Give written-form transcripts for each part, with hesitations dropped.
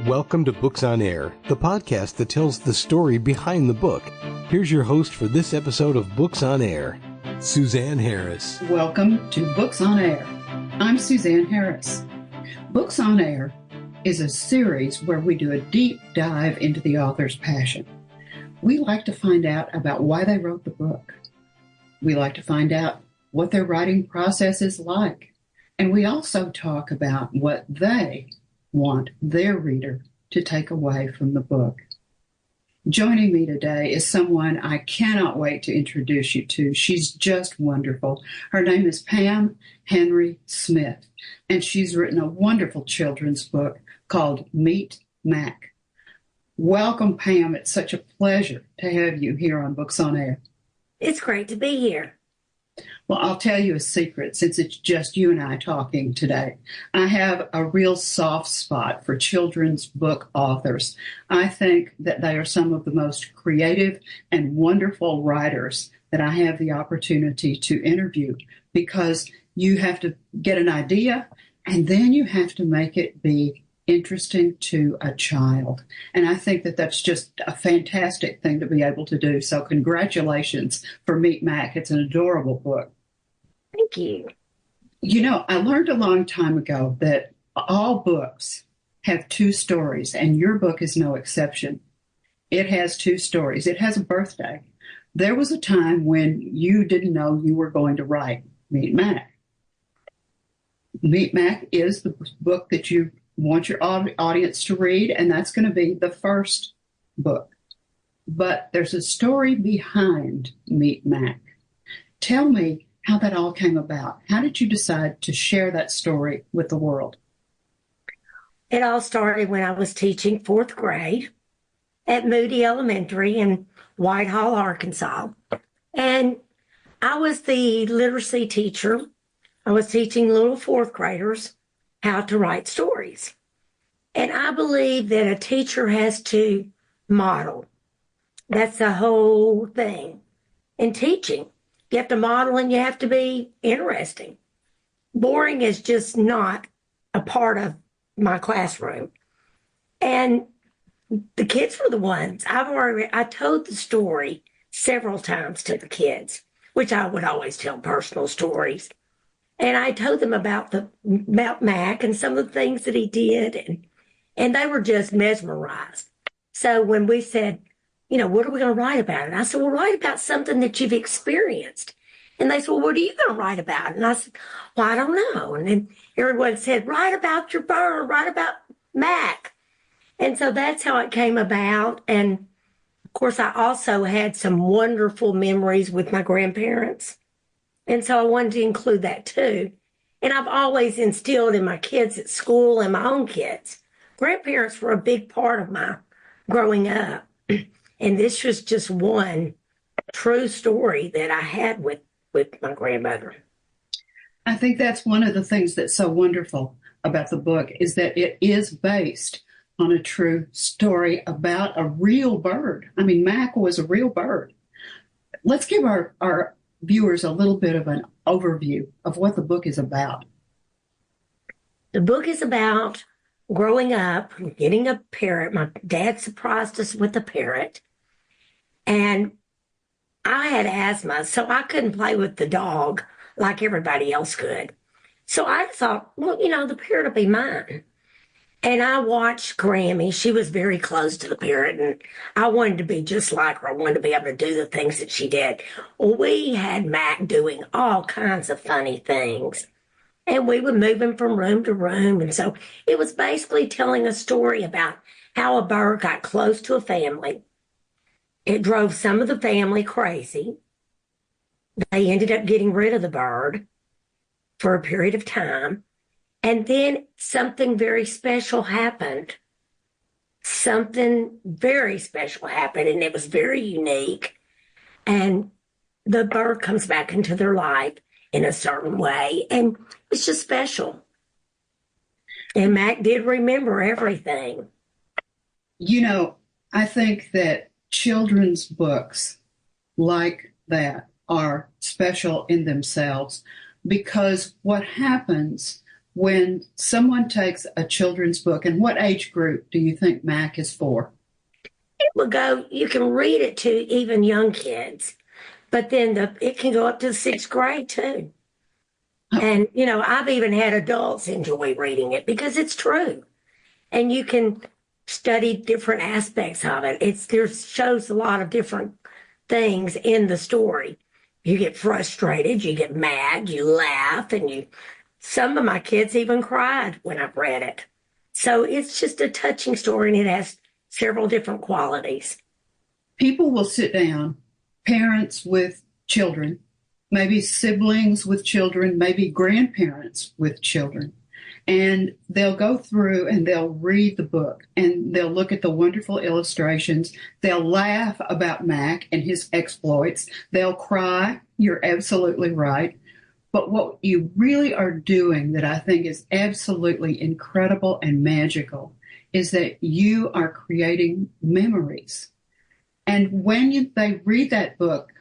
Welcome to Books on Air, the podcast that tells the story behind the book. Here's your host for this episode of Books on Air, Suzanne Harris. Welcome to Books on Air. I'm Suzanne Harris. Books on Air is a series where we do a deep dive into the author's passion. We like to find out about why they wrote the book. We like to find out what their writing process is like. And we also talk about what they want their reader to take away from the book. Joining me today is someone I cannot wait to introduce you to. She's just wonderful. Her name is Pam Henry Smith, and she's written a wonderful children's book called MACK. Welcome, Pam. It's such a pleasure to have you here on Books on Air. It's great to be here. Well, I'll tell you a secret since it's just you and I talking today. I have a real soft spot for children's book authors. I think that they are some of the most creative and wonderful writers that I have the opportunity to interview, because you have to get an idea and then you have to make it be interesting to a child. And I think that that's just a fantastic thing to be able to do. So congratulations for Meet Mac. It's an adorable book. Thank you. You know, I learned a long time ago that all books have two stories, and your book is no exception. It has two stories. It has a birthday. There was a time when you didn't know you were going to write Meet Mac. Meet Mac is the book that you want your audience to read, and that's going to be the first book. But there's a story behind Meet Mac. Tell me how that all came about. How did you decide to share that story with the world? It all started when I was teaching fourth grade at Moody Elementary in Whitehall, Arkansas. And I was the literacy teacher. I was teaching little fourth graders how to write stories. And I believe that a teacher has to model. That's the whole thing in teaching. You have to model and you have to be interesting. Boring is just not a part of my classroom. And the kids were the ones. I told the story several times to the kids, which I would always tell personal stories. And I told them about Mac and some of the things that he did, and they were just mesmerized. So when we said, you know, what are we going to write about? And I said, well, write about something that you've experienced. And they said, well, what are you going to write about? And I said, well, I don't know. And then everyone said, write about your bird, write about Mac. And so that's how it came about. And of course, I also had some wonderful memories with my grandparents. And so I wanted to include that too. And I've always instilled in my kids at school and my own kids. Grandparents were a big part of my growing up. And this was just one true story that I had with my grandmother. I think that's one of the things that's so wonderful about the book is that it is based on a true story about a real bird. I mean, Mac was a real bird. Let's give our viewers a little bit of an overview of what the book is about. The book is about growing up, getting a parrot. My dad surprised us with a parrot. And I had asthma, so I couldn't play with the dog like everybody else could. So I thought, well, you know, the parrot will be mine. And I watched Grammy. She was very close to the parrot, and I wanted to be just like her. I wanted to be able to do the things that she did. Well, we had Mac doing all kinds of funny things. And we would move him from room to room. And so it was basically telling a story about how a bird got close to a family. It drove some of the family crazy. They ended up getting rid of the bird for a period of time. And then something very special happened. Something very special happened, and it was very unique. And the bird comes back into their life in a certain way, and it's just special. And Mac did remember everything. You know, I think that children's books like that are special in themselves, because what happens when someone takes a children's book, and what age group do you think MACK is for? It will go, you can read it to even young kids, but then it can go up to the sixth grade too. And, I've even had adults enjoy reading it because it's true. And you can study different aspects of it. There shows a lot of different things in the story. You get frustrated, you get mad, you laugh, and some of my kids even cried when I've read it. So it's just a touching story, and it has several different qualities. People will sit down, parents with children, maybe siblings with children, maybe grandparents with children, and they'll go through and they'll read the book and they'll look at the wonderful illustrations. They'll laugh about Mac and his exploits. They'll cry. You're absolutely right. But what you really are doing that I think is absolutely incredible and magical is that you are creating memories. And when they read that book,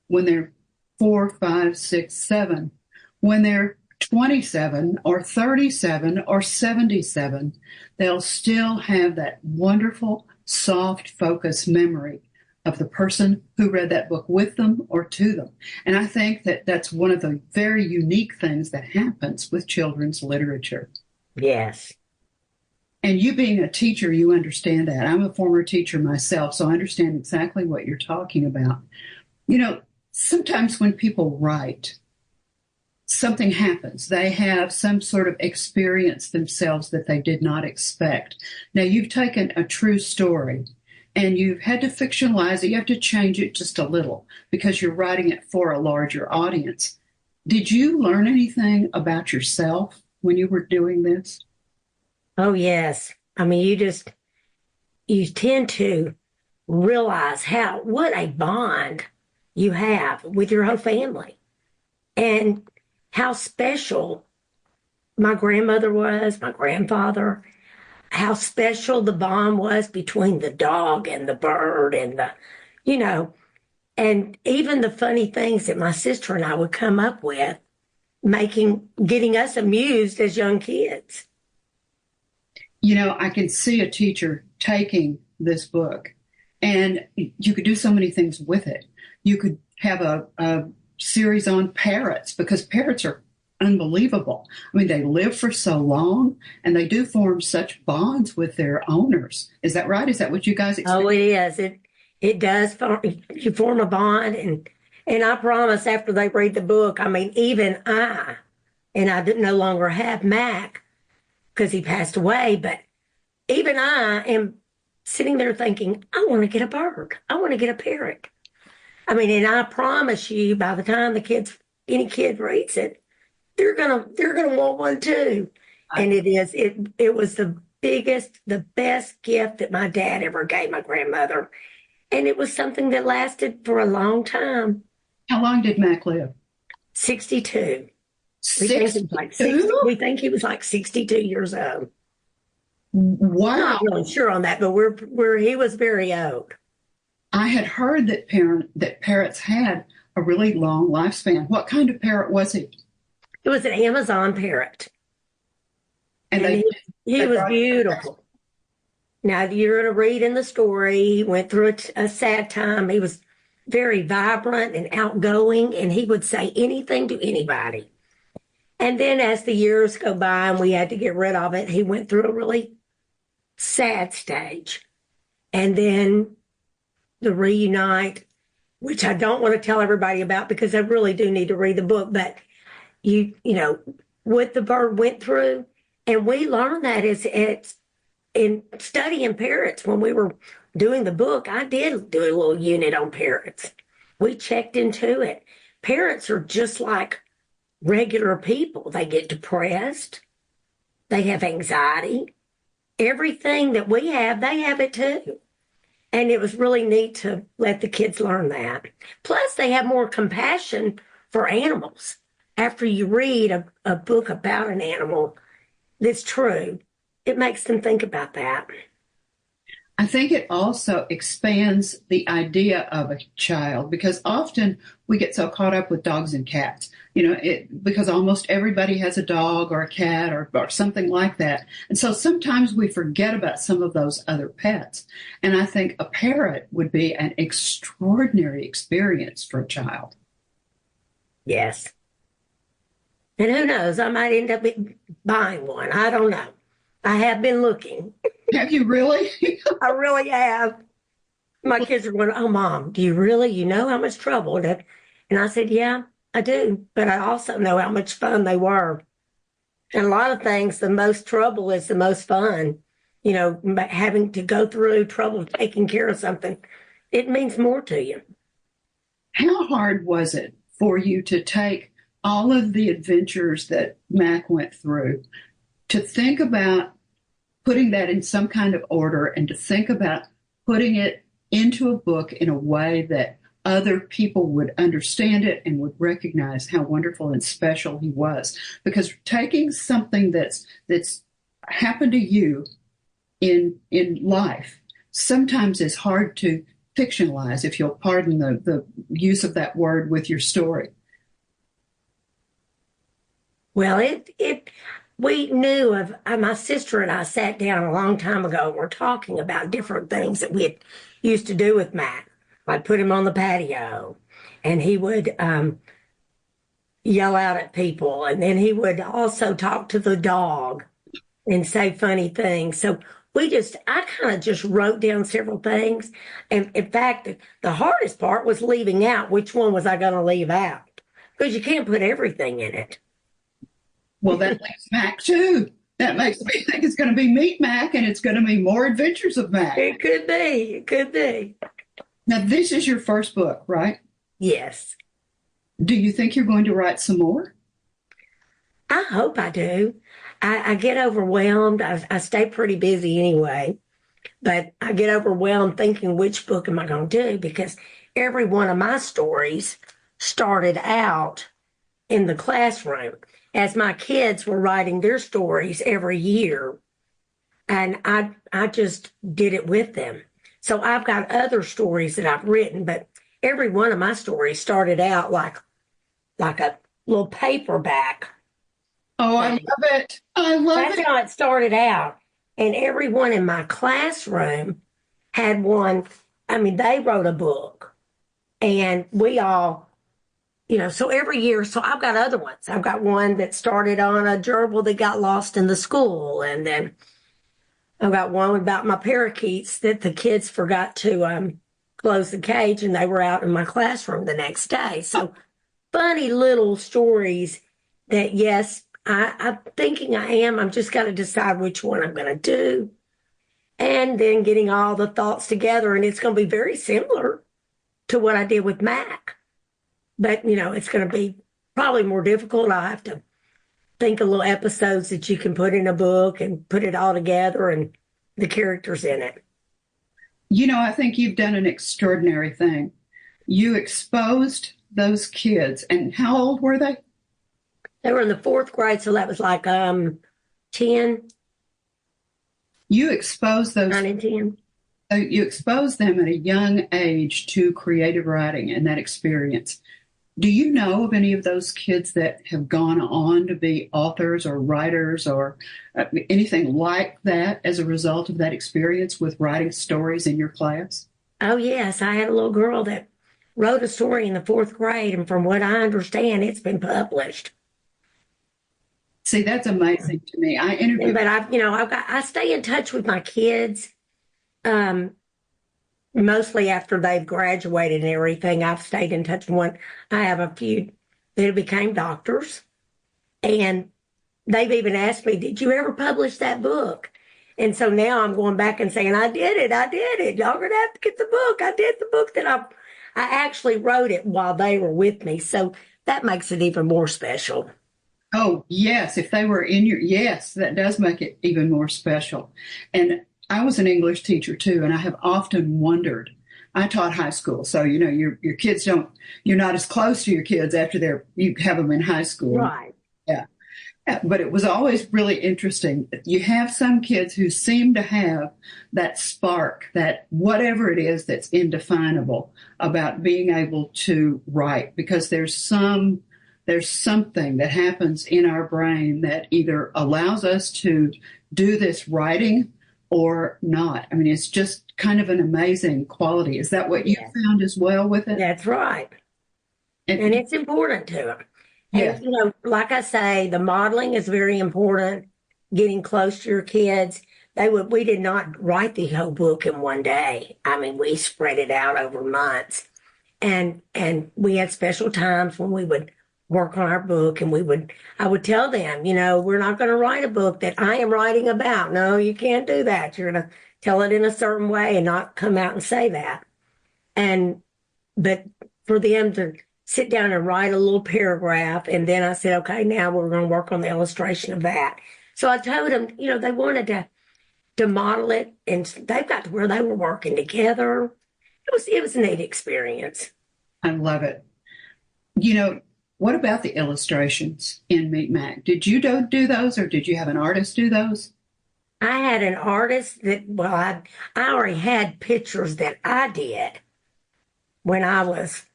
when they're 4, 5, 6, 7, when they're 27 or 37 or 77, they'll still have that wonderful, soft, focused memory of the person who read that book with them or to them. And I think that that's one of the very unique things that happens with children's literature. Yes. And you being a teacher, you understand that. I'm a former teacher myself, so I understand exactly what you're talking about. Sometimes when people write, something happens. They have some sort of experience themselves that they did not expect. Now, you've taken a true story and you've had to fictionalize it. You have to change it just a little because you're writing it for a larger audience. Did you learn anything about yourself when you were doing this? Oh, yes. I mean, you tend to realize what a bond you have with your whole family and how special my grandmother was, my grandfather, how special the bond was between the dog and the bird and and even the funny things that my sister and I would come up with, getting us amused as young kids. I can see a teacher taking this book and you could do so many things with it. You could have a series on parrots because parrots are unbelievable. I mean, they live for so long and they do form such bonds with their owners. Is that right? Is that what you guys experience? Oh, it is. It does. You form a bond. And I promise after they read the book, I mean, even I no longer have Mac because he passed away, but even I am sitting there thinking, I want to get a bird. I want to get a parrot. I mean, and I promise you, by the time any kid reads it, they're gonna want one too. And it was the best gift that my dad ever gave my grandmother. And it was something that lasted for a long time. How long did Mac live? 62. 62? We think he was like 62 years old. Wow. I'm not really sure on that, but he was very old. I had heard that parrots had a really long lifespan. What kind of parrot was he? It was an Amazon parrot. And he was beautiful. Now, you're going to read in the story, he went through a sad time. He was very vibrant and outgoing, and he would say anything to anybody. And then as the years go by and we had to get rid of it, he went through a really sad stage. And then the reunite, which I don't want to tell everybody about because I really do need to read the book, but what the bird went through. And we learned that it's in studying parrots. When we were doing the book, I did do a little unit on parrots. We checked into it. Parrots are just like regular people. They get depressed. They have anxiety. Everything that we have, they have it too. And it was really neat to let the kids learn that. Plus, they have more compassion for animals. After you read a book about an animal that's true, it makes them think about that. I think it also expands the idea of a child because often we get so caught up with dogs and cats, because almost everybody has a dog or a cat or something like that. And so sometimes we forget about some of those other pets. And I think a parrot would be an extraordinary experience for a child. Yes. And who knows, I might end up buying one. I don't know. I have been looking. Have you really? I really have. My kids are going, oh, Mom, do you really? You know how much trouble it is? And I said, yeah, I do. But I also know how much fun they were. And a lot of things, the most trouble is the most fun. Having to go through trouble taking care of something, it means more to you. How hard was it for you to take all of the adventures that Mac went through, to think about putting that in some kind of order and to think about putting it into a book in a way that other people would understand it and would recognize how wonderful and special he was? Because taking something that's happened to you in life sometimes is hard to fictionalize, if you'll pardon the use of that word with your story. Well, we knew of, my sister and I sat down a long time ago and were talking about different things that we had used to do with Matt. I'd put him on the patio and he would yell out at people. And then he would also talk to the dog and say funny things. So I kind of just wrote down several things. And in fact, the hardest part was leaving out which one was I going to leave out, because you can't put everything in it. Well, that leaves Mac too. That makes me think it's going to be Meet Mac and it's going to be More Adventures of Mac. It could be. It could be. Now, this is your first book, right? Yes. Do you think you're going to write some more? I hope I do. I get overwhelmed. I stay pretty busy anyway, but I get overwhelmed thinking, which book am I going to do? Because every one of my stories started out in the classroom as my kids were writing their stories every year. And I just did it with them. So I've got other stories that I've written, but every one of my stories started out like a little paperback. Oh, I love it. I love it. That's how it started out. And everyone in my classroom had one. I mean, they wrote a book. And we all, so every year, so I've got other ones. I've got one that started on a gerbil that got lost in the school. And then I've got one about my parakeets that the kids forgot to close the cage and they were out in my classroom the next day. So funny little stories that, yes, I'm thinking I am. I'm just got to decide which one I'm going to do. And then getting all the thoughts together. And it's going to be very similar to what I did with Mac. But, it's going to be probably more difficult. I'll have to think of little episodes that you can put in a book and put it all together and the characters in it. I think you've done an extraordinary thing. You exposed those kids. And how old were they? They were in the 4th grade, so that was like 10. You exposed those 9 and 10. You exposed them at a young age to creative writing and that experience. Do you know of any of those kids that have gone on to be authors or writers or anything like that as a result of that experience with writing stories in your class? Oh, yes. I had a little girl that wrote a story in the 4th grade, and from what I understand, it's been published. See, that's amazing to me. But I stay in touch with my kids, mostly after they've graduated and everything. I've stayed in touch with one. I have a few that became doctors, and they've even asked me, "Did you ever publish that book?" And so now I'm going back and saying, "I did it. Y'all gonna have to get the book. I did the book that I actually wrote it while they were with me." So that makes it even more special. Oh, yes. If they were yes, that does make it even more special. And I was an English teacher too, and I have often wondered. I taught high school, so your kids you're not as close to your kids after you have them in high school. Right. Yeah. But it was always really interesting. You have some kids who seem to have that spark, that whatever it is that's indefinable about being able to write, because there's something that happens in our brain that either allows us to do this writing or not. I mean, it's just kind of an amazing quality. Is that what you found as well with it? That's right. And it's important to them. Yeah. And, like I say, the modeling is very important, getting close to your kids. We did not write the whole book in one day. I mean, we spread it out over months. And we had special times when we would work on our book, and I would tell them, we're not going to write a book that I am writing about. No, you can't do that. You're going to tell it in a certain way and not come out and say that. But for them to sit down and write a little paragraph, and then I said, okay, now we're going to work on the illustration of that. So I told them, they wanted to model it, and they got to where they were working together. It was a neat experience. I love it. What about the illustrations in MACK? Did you do those, or did you have an artist do those? I had an artist I already had pictures that I did when I was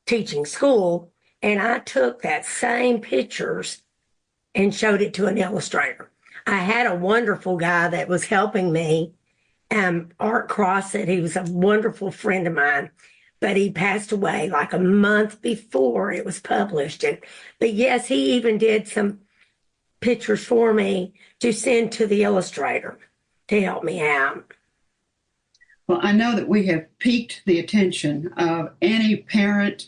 teaching school, and I took that same pictures and showed it to an illustrator. I had a wonderful guy that was helping me, Art Crossett. He was a wonderful friend of mine, but he passed away like a month before it was published. But yes, he even did some pictures for me to send to the illustrator to help me out. Well, I know that we have piqued the attention of any parent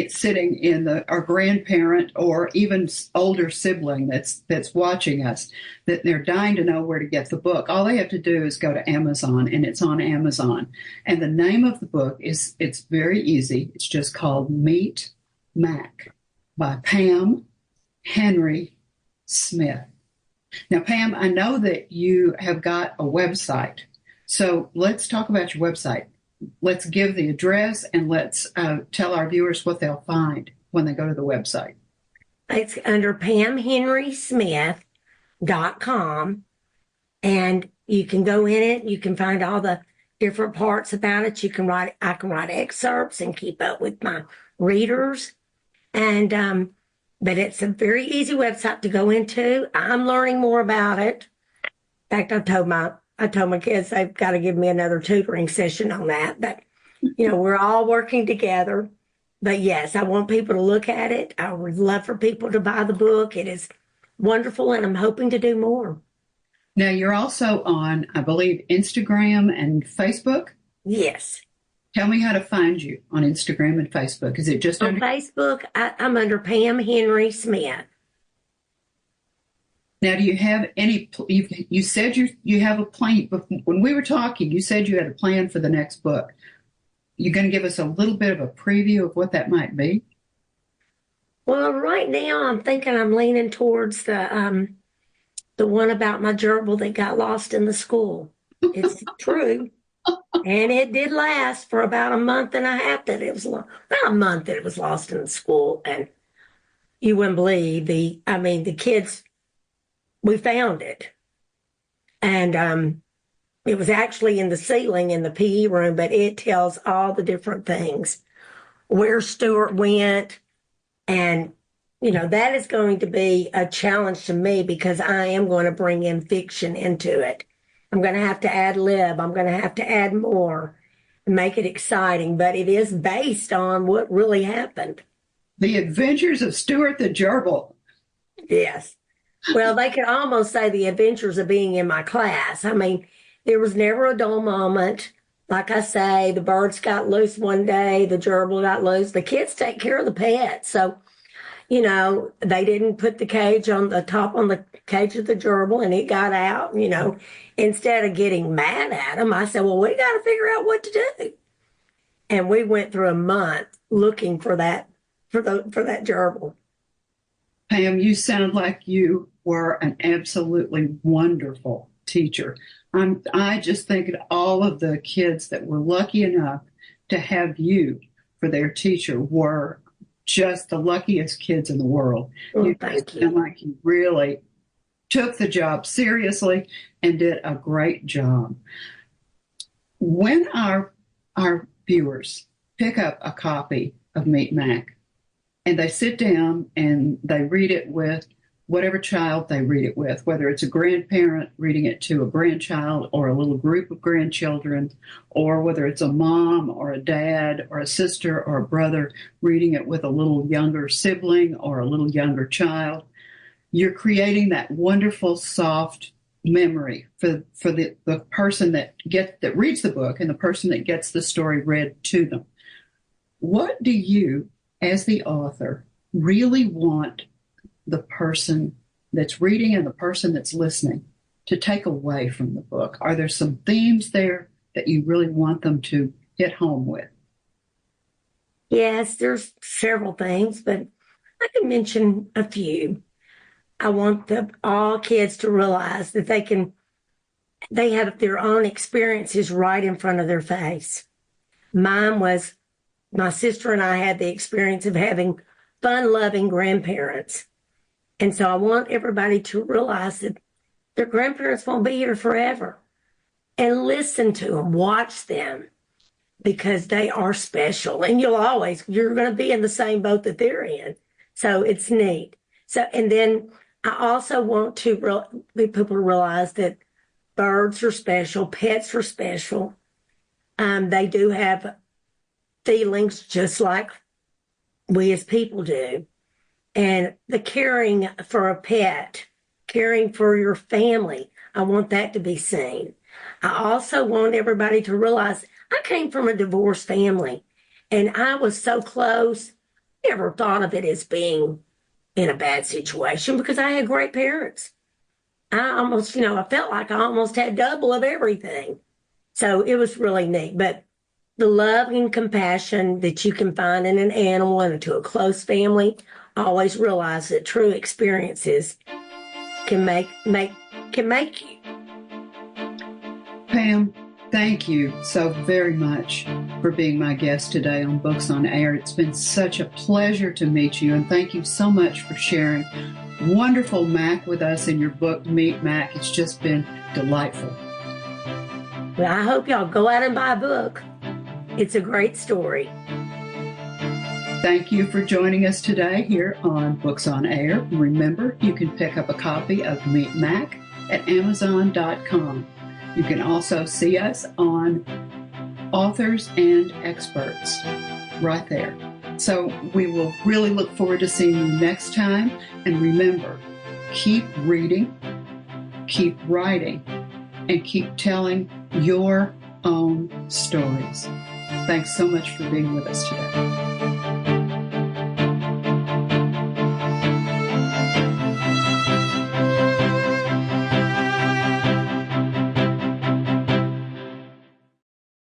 sitting in or grandparent or even older sibling that's watching us, that they're dying to know where to get the book. All they have to do is go to Amazon, and it's on Amazon. And the name of the book it's very easy. It's just called Meet Mac by Pam Henry Smith. Now, Pam, I know that you have got a website. So let's talk about your website. Let's give the address, and let's tell our viewers what they'll find when they go to the website. It's under PamHenrySmith.com, and you can go in it. You can find all the different parts about it. I can write excerpts and keep up with my readers. But it's a very easy website to go into. I'm learning more about it. In fact, I told my kids they've got to give me another tutoring session on that. But, we're all working together. But yes, I want people to look at it. I would love for people to buy the book. It is wonderful, and I'm hoping to do more. Now, you're also on, I believe, Instagram and Facebook? Yes. Tell me how to find you on Instagram and Facebook. Is it just on Facebook? I'm under Pam Henry Smith. Now, do you have any, you said you have a plan, but when we were talking, you said you had a plan for the next book. You're going to give us a little bit of a preview of what that might be? Well, right now I'm thinking I'm leaning towards the one about my gerbil that got lost in the school. It's true. And it did last for about a month and a half about a month that it was lost in the school. And you wouldn't believe the kids, we found it. And it was actually in the ceiling in the PE room, but it tells all the different things, where Stuart went. And, that is going to be a challenge to me, because I am going to bring in fiction into it. I'm going to have to ad lib. I'm going to have to add more and make it exciting, but it is based on what really happened. The Adventures of Stuart the Gerbil. Yes. Well, they could almost say the adventures of being in my class. I mean, there was never a dull moment. Like I say, the birds got loose one day, the gerbil got loose. The kids take care of the pets. So, they didn't put the cage on the cage of the gerbil, and it got out, Instead of getting mad at them, I said, well, we got to figure out what to do. And we went through a month looking for that gerbil. Pam, you sound like you were an absolutely wonderful teacher. I just think of all of the kids that were lucky enough to have you for their teacher were just the luckiest kids in the world. Well, thank you. Sound like you really took the job seriously and did a great job. When our viewers pick up a copy of Meet Mac and they sit down and they read it with whatever child they read it with, whether it's a grandparent reading it to a grandchild or a little group of grandchildren, or whether it's a mom or a dad or a sister or a brother reading it with a little younger sibling or a little younger child, you're creating that wonderful, soft memory for the person that reads the book and the person that gets the story read to them. What do you, as the author, really want the person that's reading and the person that's listening to take away from the book? Are there some themes there that you really want them to hit home with? Yes, there's several things, but I can mention a few. I want all kids to realize that they have their own experiences right in front of their face. Mine was, my sister and I had the experience of having fun-loving grandparents. And so I want everybody to realize that their grandparents won't be here forever. And listen to them, watch them, because they are special. And you're going to be in the same boat that they're in. So it's neat. So, and then I also want people to realize that birds are special, pets are special. They do have feelings just like we as people do. And the caring for a pet, caring for your family, I want that to be seen. I also want everybody to realize I came from a divorced family, and I was so close, never thought of it as being in a bad situation because I had great parents. I almost, I felt like I almost had double of everything. So it was really neat. But the love and compassion that you can find in an animal and to a close family, always realize that true experiences can make you. Pam, thank you so very much for being my guest today on Books on Air. It's been such a pleasure to meet you, and thank you so much for sharing wonderful Mac with us in your book, Meet Mac. It's just been delightful. Well, I hope y'all go out and buy a book. It's a great story. Thank you for joining us today here on Books on Air. Remember, you can pick up a copy of Meet Mac at Amazon.com. You can also see us on Authors and Experts right there. So we will really look forward to seeing you next time. And remember, keep reading, keep writing, and keep telling your own stories. Thanks so much for being with us today.